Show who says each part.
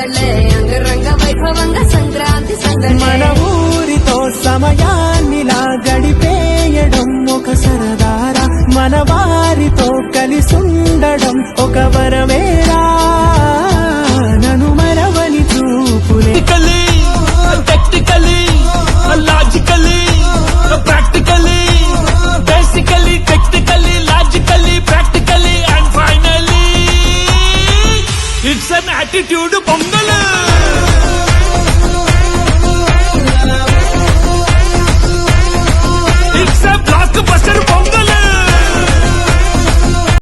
Speaker 1: పండగలే అంగరంగ వైభవంగా సంక్రాంతి సందడి
Speaker 2: మన ఊరితో సమయాన్నిలా గడిపేయడం ఒక సరదారా మన వారితో కలిసుండడం ఒక వరమేరా నన్ను మరవని చూపులే
Speaker 3: technically logically practically basically technically logically practically and finally it's an attitude pongal